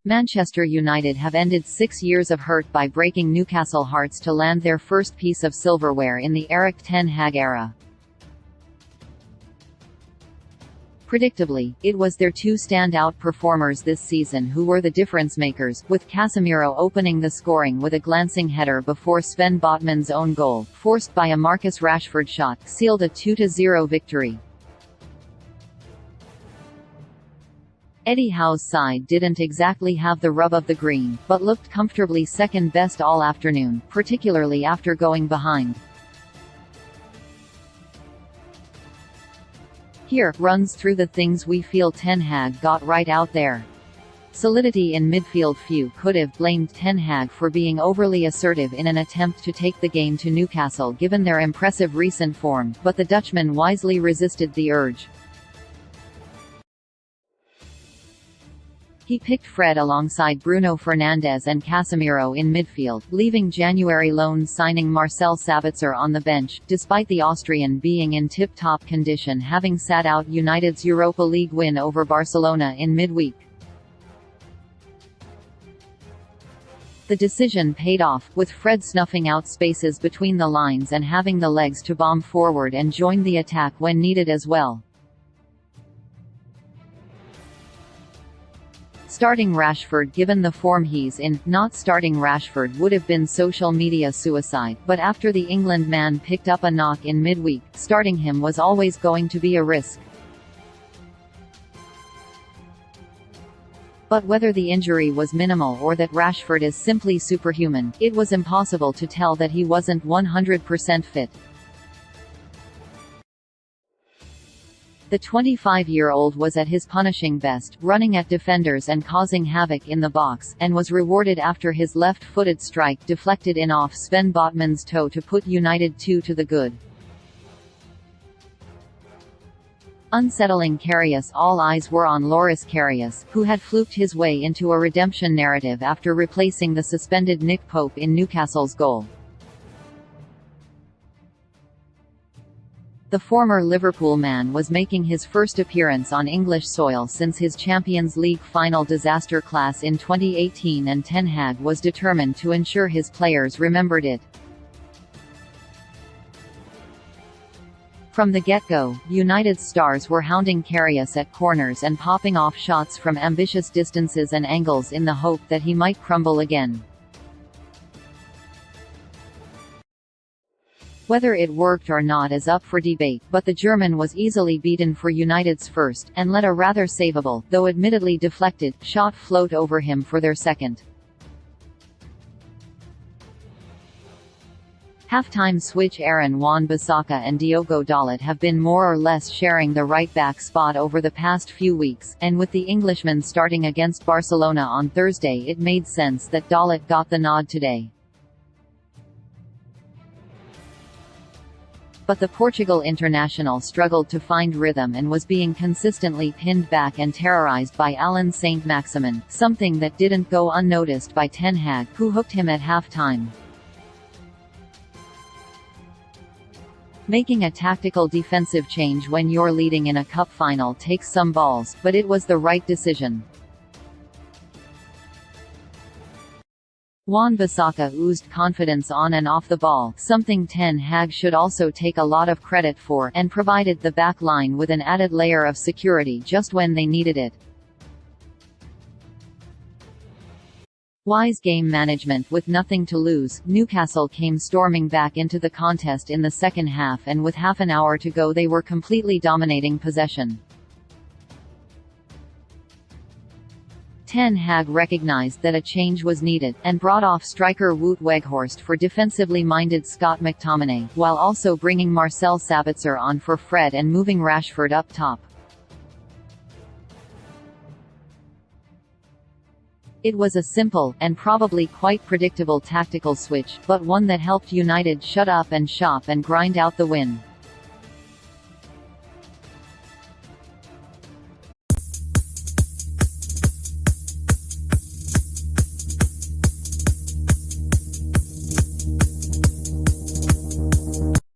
Manchester United have ended 6 years of hurt by breaking Newcastle hearts to land their first piece of silverware in the Ten Hag era. Predictably, it was their two standout performers this season who were the difference makers, with Casemiro opening the scoring with a glancing header before Sven Botman's own goal, forced by a Marcus Rashford shot, sealed a 2-0 victory. Eddie Howe's side didn't exactly have the rub of the green, but looked comfortably second best all afternoon, particularly after going behind. Here runs through the things we feel Ten Hag got right out there. Solidity in midfield. Few could have blamed Ten Hag for being overly assertive in an attempt to take the game to Newcastle given their impressive recent form, but the Dutchman wisely resisted the urge. He picked Fred alongside Bruno Fernandes and Casemiro in midfield, leaving January loan signing Marcel Sabitzer on the bench, despite the Austrian being in tip-top condition having sat out United's Europa League win over Barcelona in midweek. The decision paid off, with Fred snuffing out spaces between the lines and having the legs to bomb forward and join the attack when needed as well. Starting Rashford. Given the form he's in, not starting Rashford would have been social media suicide, but after the England man picked up a knock in midweek, starting him was always going to be a risk. But whether the injury was minimal or that Rashford is simply superhuman, it was impossible to tell that he wasn't 100% fit. The 25-year-old was at his punishing best, running at defenders and causing havoc in the box, and was rewarded after his left-footed strike deflected in off Sven Botman's toe to put United 2 to the good. Unsettling Karius. All eyes were on Loris Karius, who had fluked his way into a redemption narrative after replacing the suspended Nick Pope in Newcastle's goal. The former Liverpool man was making his first appearance on English soil since his Champions League final disaster class in 2018, and Ten Hag was determined to ensure his players remembered it. From the get-go, United's stars were hounding Karius at corners and popping off shots from ambitious distances and angles in the hope that he might crumble again. Whether it worked or not is up for debate, but the German was easily beaten for United's first, and let a rather savable, though admittedly deflected, shot float over him for their second. Halftime switch. Aaron Wan-Bissaka and Diogo Dalot have been more or less sharing the right-back spot over the past few weeks, and with the Englishman starting against Barcelona on Thursday, it made sense that Dalot got the nod today. But the Portugal international struggled to find rhythm and was being consistently pinned back and terrorized by Alan Saint-Maximin, something that didn't go unnoticed by Ten Hag, who hooked him at half-time. Making a tactical defensive change when you're leading in a cup final takes some balls, but it was the right decision. Wan-Bissaka oozed confidence on and off the ball, something Ten Hag should also take a lot of credit for, and provided the back line with an added layer of security just when they needed it. Wise game management. With nothing to lose, Newcastle came storming back into the contest in the second half, and with half an hour to go they were completely dominating possession. Ten Hag recognized that a change was needed, and brought off striker Wout Weghorst for defensively minded Scott McTominay, while also bringing Marcel Sabitzer on for Fred and moving Rashford up top. It was a simple, and probably quite predictable tactical switch, but one that helped United shut up and shop and grind out the win.